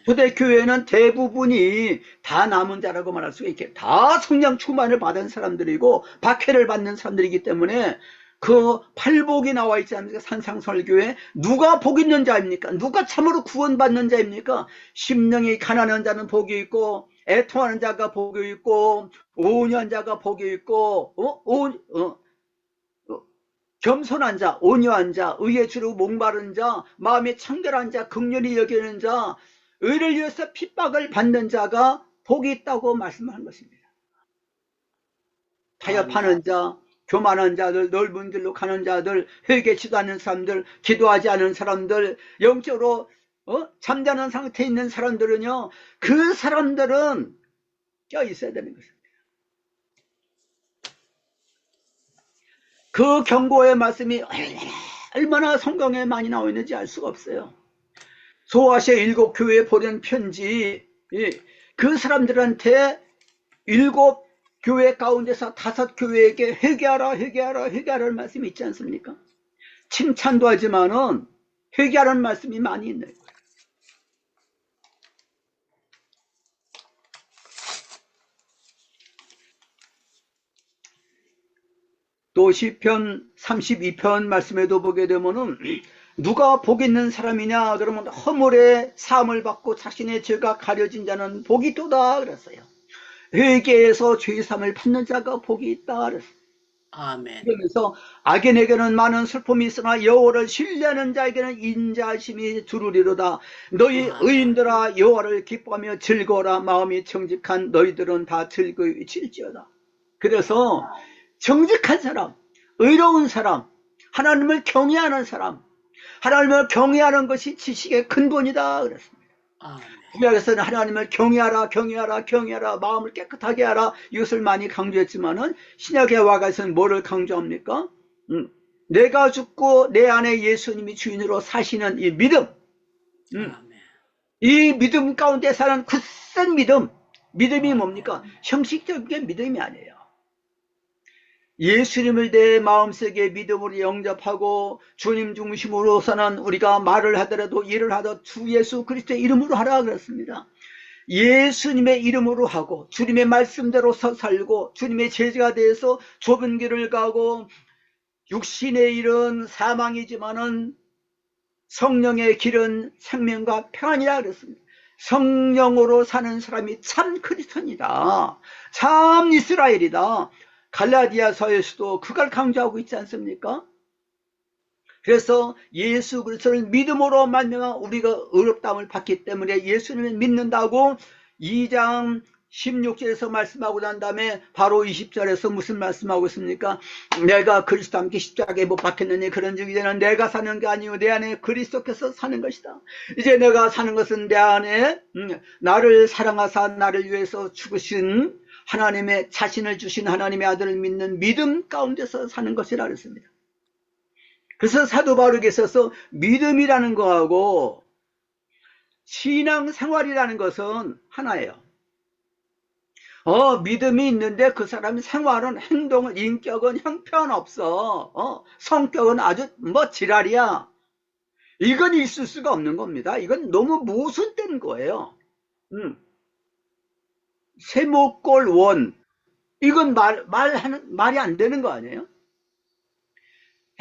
C: 초대교회는 대부분이 다 남은 자라고 말할 수가 있게 다 성령 충만을 받은 사람들이고 박해를 받는 사람들이기 때문에 그 팔복이 나와 있지 않습니까? 산상설교에 누가 복 있는 자입니까? 누가 참으로 구원받는 자입니까? 심령이 가난한 자는 복이 있고 애통하는 자가 복이 있고 온유한 자가 복이 있고 겸손한 자, 온유한 자, 의에 주로 목마른 자, 마음이 청결한 자, 긍휼히 여기는 자, 의를 위해서 핍박을 받는 자가 복이 있다고 말씀한 것입니다. 타협하는 자, 교만한 자들, 넓은 길로 가는 자들, 회개치도 않는 사람들, 기도하지 않은 사람들, 영적으로 잠자는 상태에 있는 사람들은요, 그 사람들은 껴 있어야 되는 것입니다. 그 경고의 말씀이 얼마나 성경에 많이 나와 있는지 알 수가 없어요. 소아시아 7 교회에 보낸 편지, 그 사람들한테 일곱 교회 가운데서 다섯 교회에게 회개하라, 회개하라, 회개하라는 말씀이 있지 않습니까? 칭찬도 하지만은 회개하라는 말씀이 많이 있네요. 또 시편 32편 말씀에도 보게 되면은 누가 복 있는 사람이냐 그러면 허물의 사함을 받고 자신의 죄가 가려진 자는 복이 있도다 그랬어요. 회개해서 죄 사함을 받는 자가 복이 있다 그랬어요.
D: 아멘.
C: 그러면서 악인에게는 많은 슬픔이 있으나 여호와를 신뢰하는 자에게는 인자심이 두루리로다. 너희 의인들아 여호와를 기뻐하며 즐거워라. 마음이 정직한 너희들은 다 즐거이 칠지어다. 그래서 정직한 사람, 의로운 사람, 하나님을 경외하는 사람, 하나님을 경외하는 것이 지식의 근본이다 그랬습니다.
D: 아멘.
C: 구약에서는 하나님을 경외하라, 경외하라, 경외하라, 마음을 깨끗하게 하라 이것을 많이 강조했지만은 신약의 와가서는 뭐를 강조합니까? 내가 죽고 내 안에 예수님이 주인으로 사시는 이 믿음,
D: 아멘.
C: 이 믿음 가운데 사는 굳센 믿음, 믿음이 뭡니까? 형식적인 믿음이 아니에요. 예수님을 내 마음속에 믿음으로 영접하고 주님 중심으로서는 우리가 말을 하더라도 일을 하더라도 주 예수 그리스도의 이름으로 하라 그랬습니다. 예수님의 이름으로 하고 주님의 말씀대로 살고 주님의 제자가 되어서 좁은 길을 가고 육신의 일은 사망이지만은 성령의 길은 생명과 평안이라 그랬습니다. 성령으로 사는 사람이 참 그리스도입니다. 참 이스라엘이다. 갈라디아서에서도 그걸 강조하고 있지 않습니까? 그래서 예수 그리스도를 믿음으로 말미암아 우리가 의롭다함을 받기 때문에 예수님을 믿는다고 2장 16절에서 말씀하고 난 다음에 바로 20절에서 무슨 말씀하고 있습니까? 내가 그리스도와 함께 십자가에 못 박혔느니 그런즉 이제는 내가 사는 게 아니요 내 안에 그리스도께서 사는 것이다. 이제 내가 사는 것은 내 안에 나를 사랑하사 나를 위해서 죽으신 하나님의 자신을 주신 하나님의 아들을 믿는 믿음 가운데서 사는 것이라 그랬습니다. 그래서 사도 바울에게서 믿음이라는 거하고 신앙생활이라는 것은 하나예요. 믿음이 있는데 그 사람이 생활은 행동은 인격은 형편없어. 성격은 아주 지랄이야. 이건 있을 수가 없는 겁니다. 이건 너무 모순된 거예요. 세모꼴 원 이건 말이 안 되는 거 아니에요?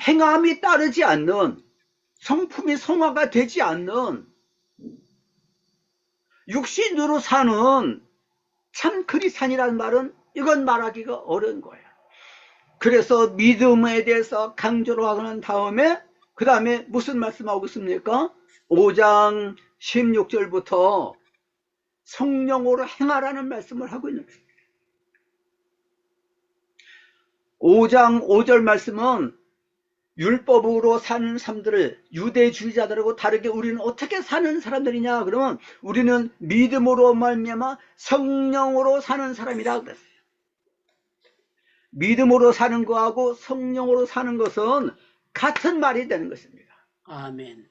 C: 행함이 따르지 않는 성품이 성화가 되지 않는 육신으로 사는 참 그리스도인이라는 말은 이건 말하기가 어려운 거예요. 그래서 믿음에 대해서 강조를 하고 난 다음에 그 다음에 무슨 말씀하고 있습니까? 5장 16절부터 성령으로 행하라는 말씀을 하고 있는 것입니다. 5장 5절 말씀은 율법으로 사는 사람들을 유대주의자들하고 다르게 우리는 어떻게 사는 사람들이냐 그러면 우리는 믿음으로 말미암아 성령으로 사는 사람이라 그랬어요. 믿음으로 사는 거하고 성령으로 사는 것은 같은 말이 되는 것입니다.
D: 아멘.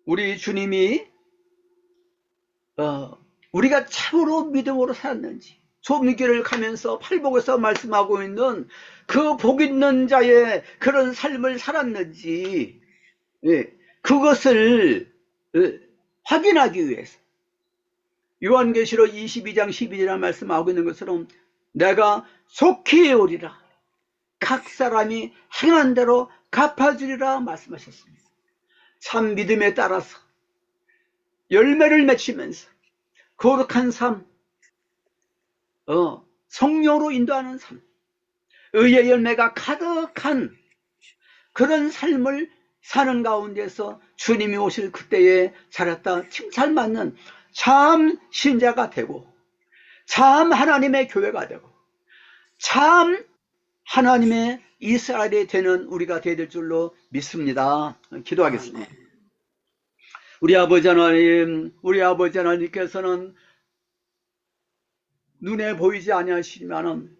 C: 우리 주님이 우리가 참으로 믿음으로 살았는지 좁은 길을 가면서 팔복에서 말씀하고 있는 그 복 있는 자의 그런 삶을 살았는지 그것을 확인하기 위해서 요한계시록 22장 12절에 말씀하고 있는 것처럼 내가 속히 오리라 각 사람이 행한 대로 갚아주리라 말씀하셨습니다. 참 믿음에 따라서 열매를 맺히면서 거룩한 삶, 성령으로 인도하는 삶, 의의 열매가 가득한 그런 삶을 사는 가운데서 주님이 오실 그때에 자랐다 칭찬받는 참 신자가 되고 참 하나님의 교회가 되고 참 하나님의 이스라엘이 되는 우리가 되야 될 줄로 믿습니다. 기도하겠습니다. 우리 아버지 하나님께서는 눈에 보이지 아니하시지만은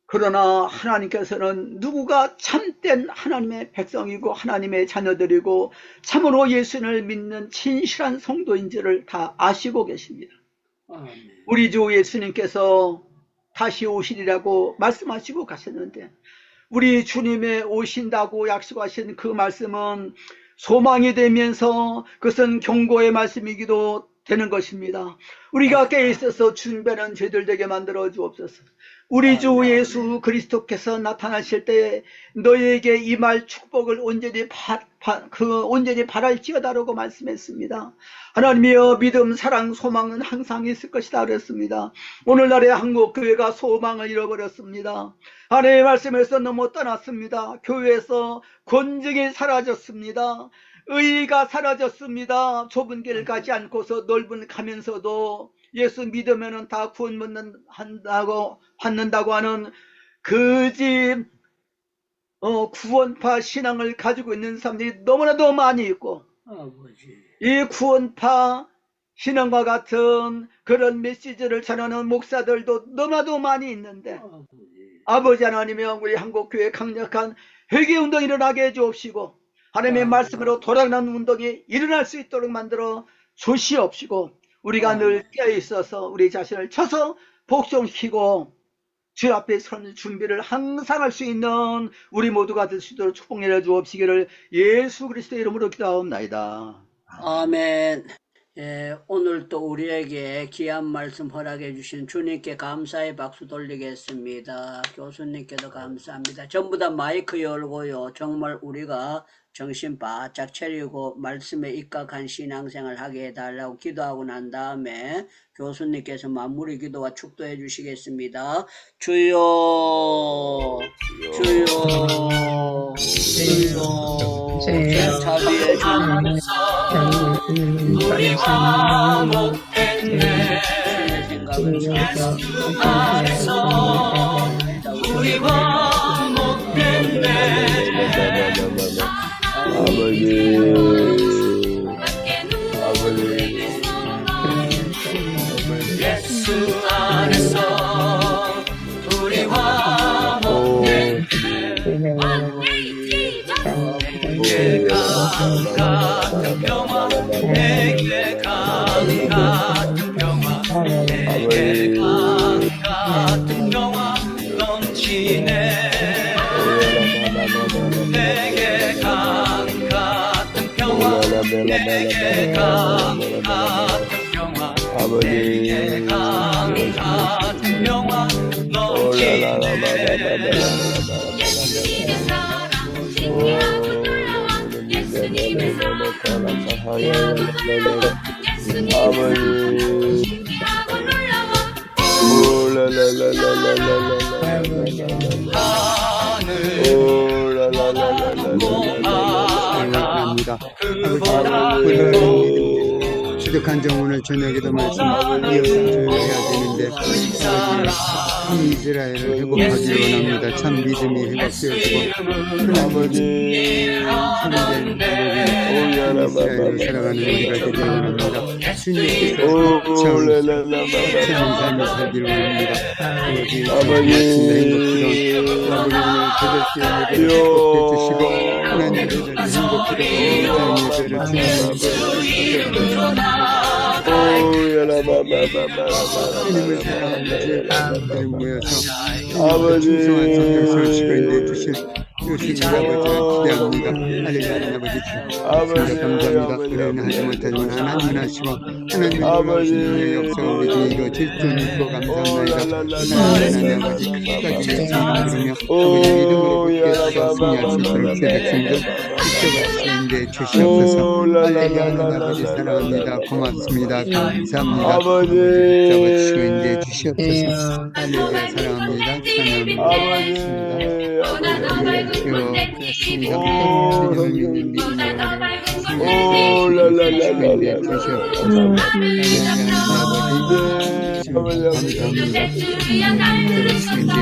C: 그러나 하나님께서는 누구가 참된 하나님의 백성이고 하나님의 자녀들이고 참으로 예수를 믿는 진실한 성도인지를 다 아시고 계십니다.
D: 아멘.
C: 우리 주 예수님께서 다시 오시리라고 말씀하시고 가셨는데 우리 주님의 오신다고 약속하신 그 말씀은 소망이 되면서 그것은 경고의 말씀이기도 되는 것입니다. 우리가 깨어 있어서 준비하는 죄들 되게 만들어 주옵소서. 우리 주 예수 그리스도께서 나타나실 때 너희에게 이 말 축복을 온전히 바랄지어다라고 말씀했습니다. 하나님이여 믿음, 사랑, 소망은 항상 있을 것이다 그랬습니다. 오늘날의 한국 교회가 소망을 잃어버렸습니다. 하나님의 말씀에서 너무 떠났습니다. 교회에서 권증이 사라졌습니다. 의의가 사라졌습니다. 좁은 길을 가지 않고서 넓은 가면서도 예수 믿으면 다 구원 받는다고 하는 거짓 구원파 신앙을 가지고 있는 사람들이 너무나도 많이 있고
D: 아버지.
C: 이 구원파 신앙과 같은 그런 메시지를 전하는 목사들도 너무나도 많이 있는데 아버지 하나님이여 우리 한국교회 강력한 회개운동이 일어나게 해주옵시고 하나님의 말씀으로 돌아가는 운동이 일어날 수 있도록 만들어 주시옵시고 우리가 늘 깨어있어서 우리 자신을 쳐서 복종시키고 주 앞에 서는 준비를 항상 할 수 있는 우리 모두가 될 수 있도록 축복해 주옵시기를 예수 그리스도의 이름으로 기도하옵나이다.
D: 아멘. 예, 오늘 또 우리에게 귀한 말씀 허락해 주신 주님께 감사의 박수 돌리겠습니다. 교수님께도 감사합니다. 전부 다 마이크 열고요. 정말 우리가 정신 바짝 차리고 말씀에 입각한 신앙생활 하게 해달라고 기도하고 난 다음에 교수님께서 마무리 기도와 축도해 주시겠습니다. 주여, 주여, 주여, 자비해 주옵소서. 우리와 목된 내 예수 안에서 우리와 목된 내 예수 안에서 우리와 목된 내게 같은 평화 내게 같은 평화 내게 같은 평화 넘치네 내게 같은 평화 내게 같은 평화 내게 같은 평화 넘치네
E: 예수님의 사랑 신기하고 놀라워 예수님의 사랑 신기하고 놀라워 예수님의 사랑 신기하고 놀라워
F: 지독한 정오늘 저녁에도 말씀 이어서 조용해야 되는데 참 이스라엘을 회복하기 원합니다. 참 믿음이 회복되어지고 아버지 참된 이스라엘을 살아가는 우리가 되기 원합니다. 주님께서 참 삶을 살기를 원합니다. 아버지 행복기도 아버지 오늘 제대로 해주시고 하나님의 행복기도 예배를 주님께 주님을 사랑하는 주의 모여서 아버지 충성한 성결 내주신 요신 아버지를 기대합니다. 할렐루야 아버지 감사합니다. 그래는 하지 못하지만 하나님은 하시고 하나님의 놀라우신 역사가 우리 중에 이루어질 줄 믿고 감사합니다. 하나님 아버지 끝까지 말씀을 들으며 아버지 믿음으로 굳게 승리할 수 있도록 제 백성들 지켜가시는데 주시옵소서. 할렐루야 하나님 아버지 사랑합니다. 고맙습니다. 감사합니다. 아버지 잡아주시고 인도해 주시옵소서. 할렐루야 사랑합니다. 찬양합니다. 그렇습니다.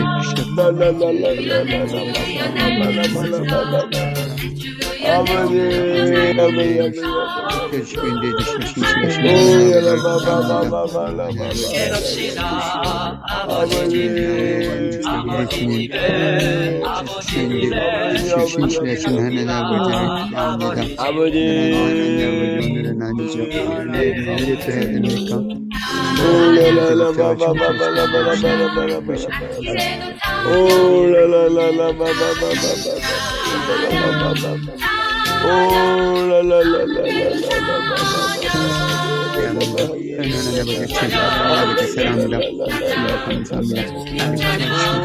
F: 주님을 지켜주시고 인도해 주시고 신실하신 하나님 신실하신 하나님 아버지를 기대합니다.
E: 아버지
F: 하나님 아버지 오늘은 아니죠. 내일은 또 해야 됩니까? 하나님 아버지 아버지 사랑합니다. 감사합니다.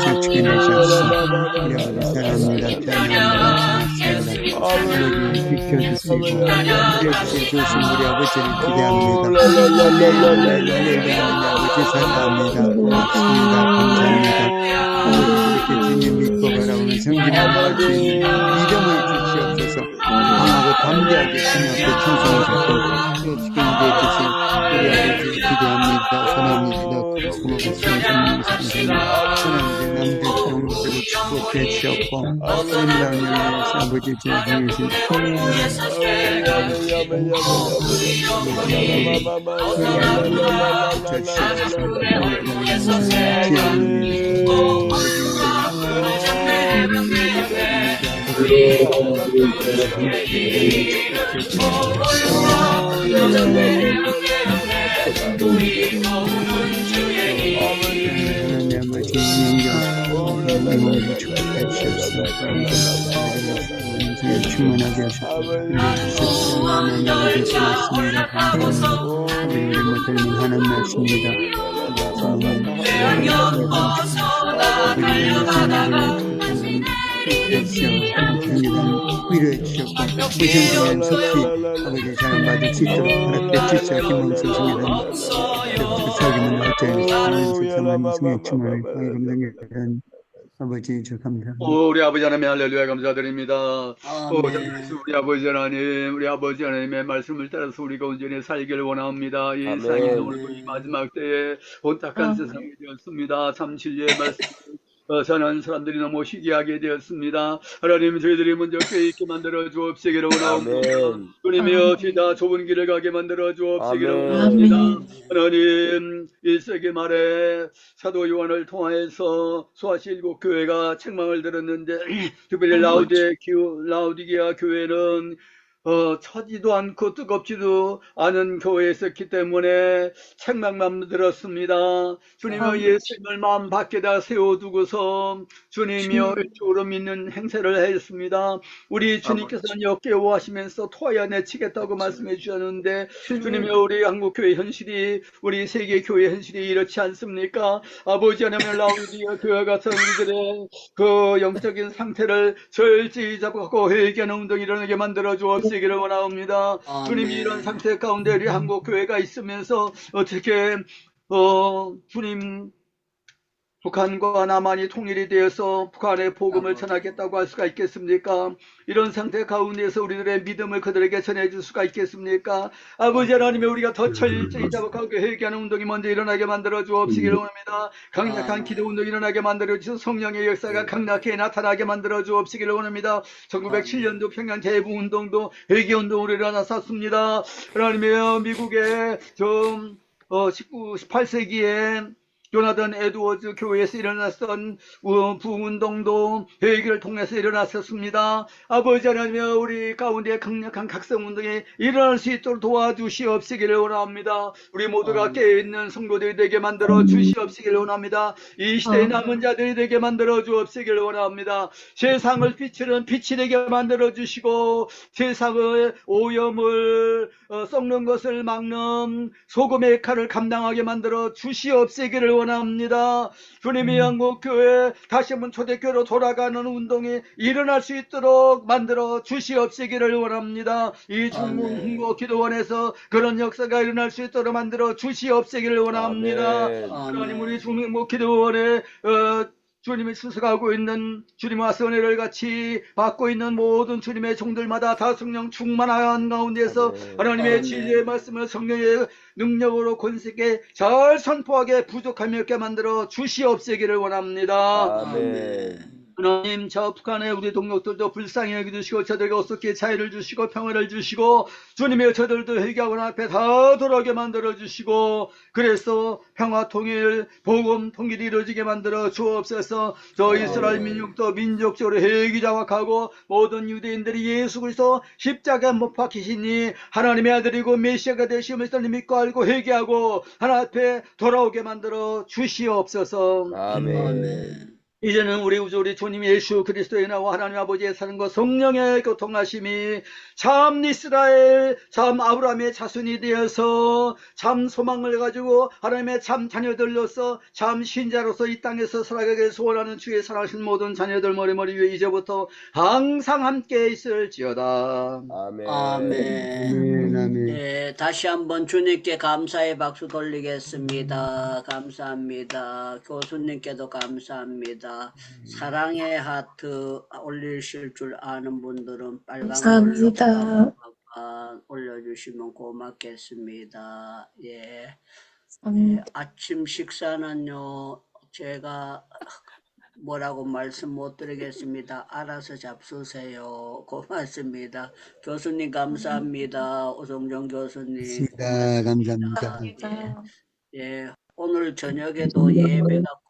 F: 축복해 주시옵소서. 우리 아버지 사랑합니다. 아버지 비켜주시고 지켜주신 우리 아버지를 기대합니다. 아버지 사랑합니다. 고맙습니다. 감사합니다. 이렇게 주님 믿고 바라보는 성진한 주님 믿음을 주시옵소서. 강하고 담대하게 주님 앞에 충성하셨고 지금 이제 주신 우리 아버지 기대합니다. 사랑합니다. 고맙습니다. 사랑합니다. 남들처럼 것들을 축복해 주셨고 하나님 아버지 주님 충만하게 하셨고 우리 못하는 하나님 말씀입니다. 위로해 주셨고 의정부는 속히 아버지 사랑받을 수 있도록 허락해 주시어 김홍수 성회는 사기만 어쩌면 세상만 성의 충만을 감당했던 아버지 저 감사합니다.
C: 우리 아버지 하나님 할렐루야 감사드립니다.
D: 아멘.
C: 우리 아버지 하나님, 우리 아버지 하나님의 말씀을 따라서 우리가 온전히 살기를 원합니다. 이
E: 아멘.
C: 세상이 오늘 이 마지막 때에 혼탁한 세상이 되었습니다. 참 진리의 말씀 전하는 사람들이 너무 희귀하게 되었습니다. 하나님 저희들이 먼저 꽤 있게 만들어 주옵시기를 원합니다.
E: 아멘.
C: 주님이여 뒤다 좁은 길을 가게 만들어 주옵시기를
E: 아멘.
C: 원합니다. 하나님 1세기 말에 사도 요한을 통하여서 소아시 7교회가 책망을 들었는데 특별히 라우디게아 교회는 처지도 않고 뜨겁지도 않은 교회였었기 때문에 책망만 들었습니다. 주님의 예수님을 마음 밖에다 세워두고서 주님이여 일적으로 믿는 행세를 했습니다. 우리 주님께서는 역겨워하시면서 토하여 내치겠다고 말씀해 주셨는데 주님이여 우리 한국교회 현실이 우리 세계교회 현실이 이렇지 않습니까? 아버지 하나님 라우디게아 교회 같은 우리들의 그 영적인 상태를 절제히 잡고 회개하는 운동이 일어나게 만들어 주옵시기를 원합니다.
D: 아멘.
C: 주님이 이런 상태 가운데 우리 한국 교회가 있으면서 어떻게 주님 북한과 남한이 통일이 되어서 북한의 복음을 전하겠다고 할 수가 있겠습니까? 이런 상태 가운데서 우리들의 믿음을 그들에게 전해줄 수가 있겠습니까? 아버지 하나님의 우리가 더 철저히 자복하게 회개하는 운동이 먼저 일어나게 만들어 주옵시기를 원합니다. 강력한 기도 운동이 일어나게 만들어 주셔서 성령의 역사가 강력하게 나타나게 만들어 주옵시기를 원합니다. 1907년도 평양 대부 운동도 회개 운동으로 일어났었습니다. 하나님의 미국의 18세기에 조나단 에드워즈 교회에서 일어났던 부운동도 회개를 통해서 일어났었습니다. 아버지 하나님여 우리 가운데 강력한 각성운동이 일어날 수 있도록 도와주시옵시기를 원합니다. 우리 모두가 깨어있는 성도들이 되게 만들어 주시옵시기를 원합니다. 이 시대의 남은 자들이 되게 만들어 주옵시기를 원합니다. 세상을 비추는 빛이 되게 만들어 주시고 세상의 오염을 썩는 것을 막는 소금의 칼을 감당하게 만들어 주시옵시기를 원합니다. 주님의 한국교회 다시 한번 초대교회로 돌아가는 운동이 일어날 수 있도록 만들어 주시옵시기를 원합니다. 이 중문홍보 기도원에서 그런 역사가 일어날 수 있도록 만들어 주시옵시기를 원합니다.
E: 아멘.
C: 하나님 우리 중문홍보 기도원에 주님이 수석하고 있는 주님과 은혜를 같이 받고 있는 모든 주님의 종들마다 다 성령 충만한 가운데서 하나님의 진리의 말씀을 성령의 능력으로 권세게 잘 선포하게 부족함이 없게 만들어 주시옵시기를 원합니다.
E: 아멘.
C: 하나님, 저 북한의 우리 동족들도 불쌍히 여겨주시고 저들에게 어떻게 자유를 주시고 평화를 주시고 주님의 저들도 회개하고 앞에 다 돌아오게 만들어주시고 그래서 평화 통일 복음 통일이 이루어지게 만들어 주옵소서. 저 이스라엘 민족도 민족적으로 회개자각하고 모든 유대인들이 예수 그리스도 십자가에 못 박히시니 하나님의 아들이고 메시아가 되시면서 믿고 알고 회개하고 하나님 앞에 돌아오게 만들어 주시옵소서.
D: 아멘.
C: 이제는 우리 주님 예수 그리스도의 나와 하나님 아버지의 사랑과 성령의 교통하심이 참 이스라엘 참 아브라함의 자손이 되어서 참 소망을 가지고 하나님의 참 자녀들로서 참 신자로서 이 땅에서 살아가길 소원하는 주의 사랑하신 모든 자녀들 머리 위에 이제부터 항상 함께 있을지어다.
D: 아멘.
F: 아멘, 아멘.
D: 예, 다시 한번 주님께 감사의 박수 돌리겠습니다. 감사합니다. 교수님께도 감사합니다. 사랑의 하트 올리실 줄 아는 분들은 빨간
E: 감사합니다.
D: 걸로 올려주시면 고맙겠습니다. 예.
E: 감사합니다.
D: 아침 식사는요, 제가 뭐라고 말씀 못 드리겠습니다. 알아서 잡수세요. 고맙습니다. 교수님 감사합니다. 오성정 교수님.
F: 감사합니다. 감사합니다.
E: 감사합니다.
D: 예, 오늘 저녁에도 예배가